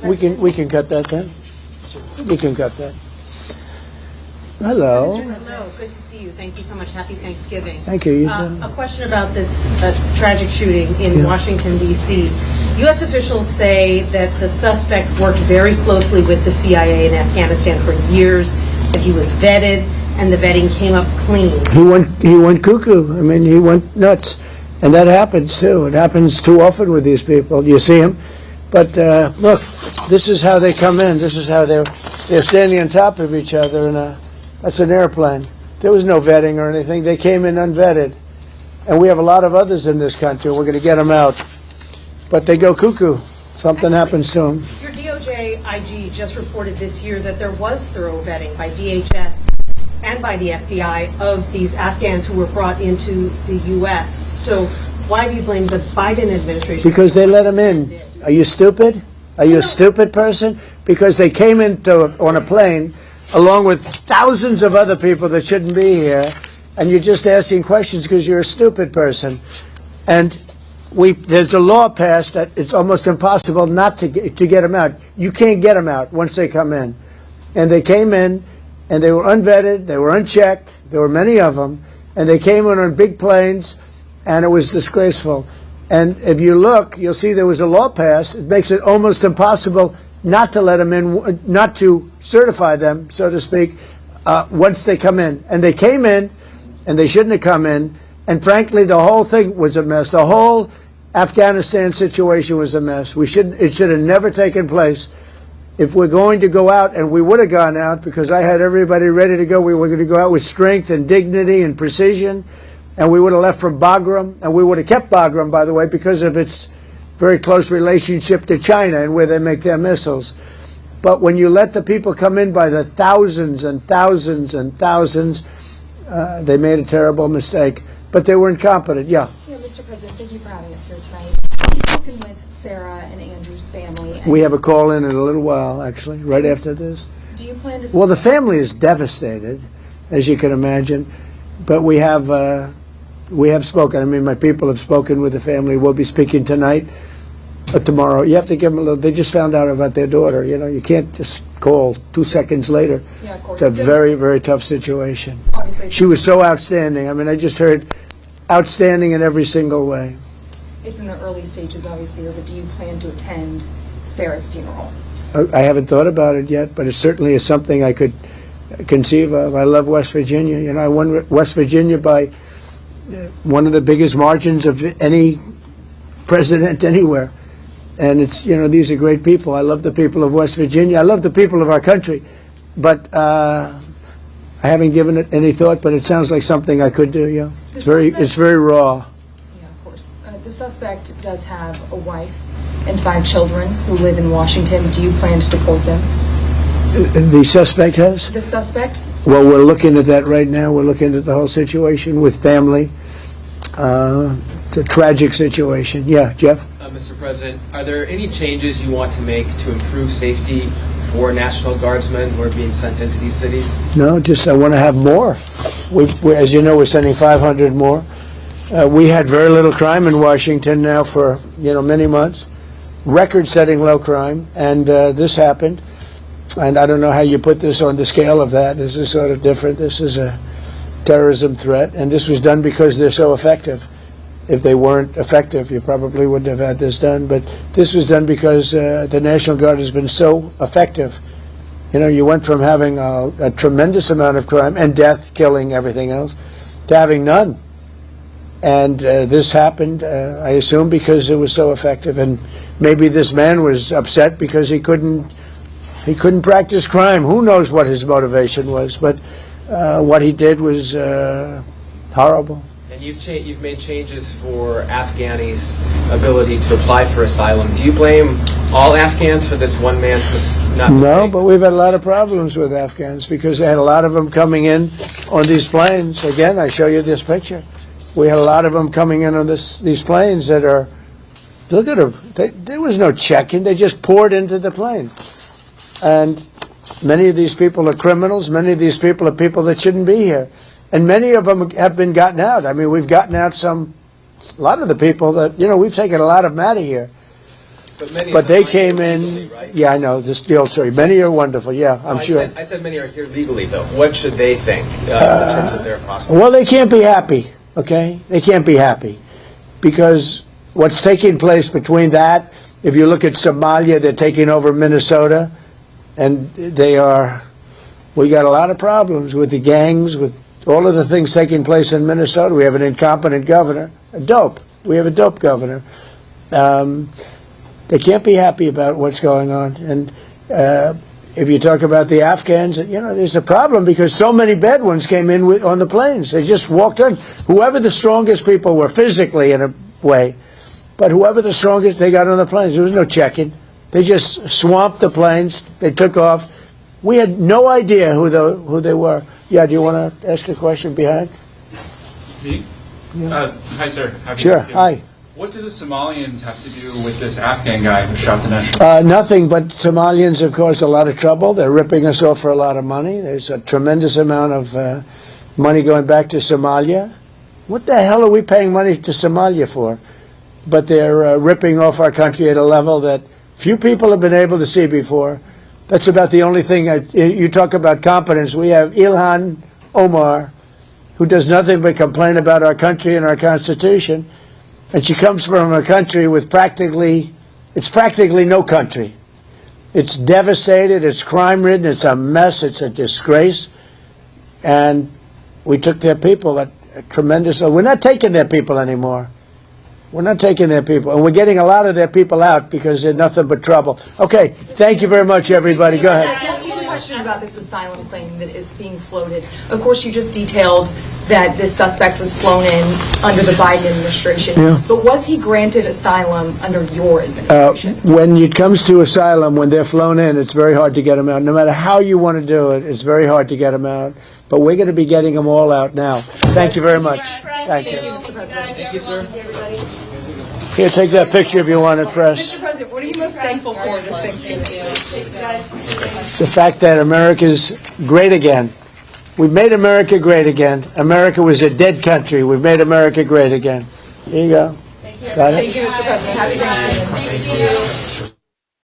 We can cut that then. We can cut that. Hello. Hello, good to see you. Thank you so much. Happy Thanksgiving. Thank you. You too. A question about this tragic shooting in Washington, D.C. U.S. officials say that the suspect worked very closely with the CIA in Afghanistan for years, that he was vetted, and the vetting came up clean. He went cuckoo. I mean, he went nuts. And that happens, too. It happens too often with these people. You see them. But look, this is how they come in. This is how they're standing on top of each other, and that's an airplane. There was no vetting or anything. They came in unvetted. And we have a lot of others in this country. We're going to get them out. But they go cuckoo. Something happens to them. Your DOJ IG just reported this year that there was thorough vetting by DHS and by the FBI of these Afghans who were brought into the U.S. So why do you blame the Biden administration? Because they let them in. Are you stupid? Are you a stupid person? Because they came on a plane along with thousands of other people that shouldn't be here, and you're just asking questions because you're a stupid person. And there's a law passed that it's almost impossible not to get them out. You can't get them out once they come in. And they came in, and they were unvetted, they were unchecked, there were many of them, and they came in on big planes, and it was disgraceful. And if you look, you'll see there was a law passed. It makes it almost impossible not to let them in, not to certify them, so to speak, once they come in. And they came in, and they shouldn't have come in. And frankly, the whole thing was a mess. The whole Afghanistan situation was a mess. It should have never taken place. If we're going to go out, and we would have gone out because I had everybody ready to go, we were going to go out with strength and dignity and precision, and we would have left from Bagram, and we would have kept Bagram, by the way, because of its very close relationship to China and where they make their missiles. But when you let the people come in by the thousands and thousands and thousands, they made a terrible mistake. But they were incompetent. Yeah. Yeah, Mr. President, thank you for having us here tonight. You've spoken with Sarah and Andrew's family. We have a call in a little while, actually, right after this. Do you plan to... Well, the family is devastated, as you can imagine. But we have spoken. I mean, my people have spoken with the family. We'll be speaking tonight, tomorrow. You have to give them a little... They just found out about their daughter. You know, you can't just call 2 seconds later. Yeah, of course. It's a very, very tough situation. Obviously. She was so outstanding. I mean, I just heard outstanding in every single way. It's in the early stages, obviously, but do you plan to attend Sarah's funeral? I haven't thought about it yet, but it certainly is something I could conceive of. I love West Virginia. You know, I won West Virginia by one of the biggest margins of any president anywhere. And it's, you know, these are great people. I love the people of West Virginia. I love the people of our country. But I haven't given it any thought, but it sounds like something I could do, yeah. It's very raw. Yeah, of course. The suspect does have a wife and 5 children who live in Washington. Do you plan to deport them? The suspect has? The suspect? Well, we're looking at that right now. We're looking at the whole situation with family. It's a tragic situation. Yeah, Jeff? Mr. President, are there any changes you want to make to improve safety for National Guardsmen who are being sent into these cities? No, just I want to have more. As you know, we're sending 500 more. We had very little crime in Washington now for, you know, many months. Record-setting low crime, and this happened. And I don't know how you put this on the scale of that. This is sort of different. This is a terrorism threat, and this was done because they're so effective. If they weren't effective, you probably wouldn't have had this done. But this was done because the National Guard has been so effective. You know, you went from having a tremendous amount of crime and death, killing, everything else, to having none. And this happened, I assume, because it was so effective. And maybe this man was upset because he couldn't practice crime. Who knows what his motivation was? But what he did was horrible. And you've made changes for Afghanis' ability to apply for asylum. Do you blame all Afghans for this one man's not mistake? No, but we've had a lot of problems with Afghans because they had a lot of them coming in on these planes. Again, I show you this picture. We had a lot of them coming in on these planes that are, look at them. There was no check-in. They just poured into the plane. And many of these people are criminals. Many of these people are people that shouldn't be here. And many of them have been gotten out. I mean, we've gotten out a lot of the people that, you know, we've taken a lot of them out of here. many But they are here came in, legally, right? yeah, I know, the old story. Many are wonderful, yeah, I'm sure. I said many are here legally, though. What should they think in terms of their prospects? Well, they can't be happy, okay? They can't be happy. Because what's taking place between that, if you look at Somalia, they're taking over Minnesota, and we got a lot of problems with the gangs, with all of the things taking place in Minnesota. We have an incompetent governor, we have a dope governor. They can't be happy about what's going on. And if you talk about the Afghans, there's a problem because so many Bedouins came in on the planes. They just walked in. Whoever the strongest people were physically in a way, but whoever the strongest, they got on the planes. There was no checking. They just swamped the planes. They took off. We had no idea who they were. Yeah, do you want to ask a question behind? Me? Hi, sir. Happy Sure. Thanksgiving. Hi. What do the Somalians have to do with this Afghan guy who shot the national? Nothing, but Somalians have caused a lot of trouble. They're ripping us off for a lot of money. There's a tremendous amount of money going back to Somalia. What the hell are we paying money to Somalia for? But they're ripping off our country at a level that few people have been able to see before. That's about the only thing. You talk about competence. We have Ilhan Omar, who does nothing but complain about our country and our Constitution. And she comes from a country with practically no country. It's devastated, it's crime-ridden, it's a mess, it's a disgrace. And we took their people at a tremendous... We're not taking their people anymore. We're not taking their people. And we're getting a lot of their people out because they're nothing but trouble. Okay, thank you very much, everybody. Go ahead. I have a question about this asylum claim that is being floated. Of course, you just detailed that this suspect was flown in under the Biden administration. Yeah. But was he granted asylum under your administration? When it comes to asylum, when they're flown in, it's very hard to get them out. No matter how you want to do it, it's very hard to get them out. But we're going to be getting them all out now. Thank you very much. Thank you. Mr. President. Thank you, sir. Here, take that picture if you want it, press. Mr. President, what are you most thankful for this Thanksgiving? The fact that America's great again. We've made America great again. America was a dead country. We've made America great again. Here you go. Got it? Thank you, Mr. President. Happy Thanksgiving. Thank you.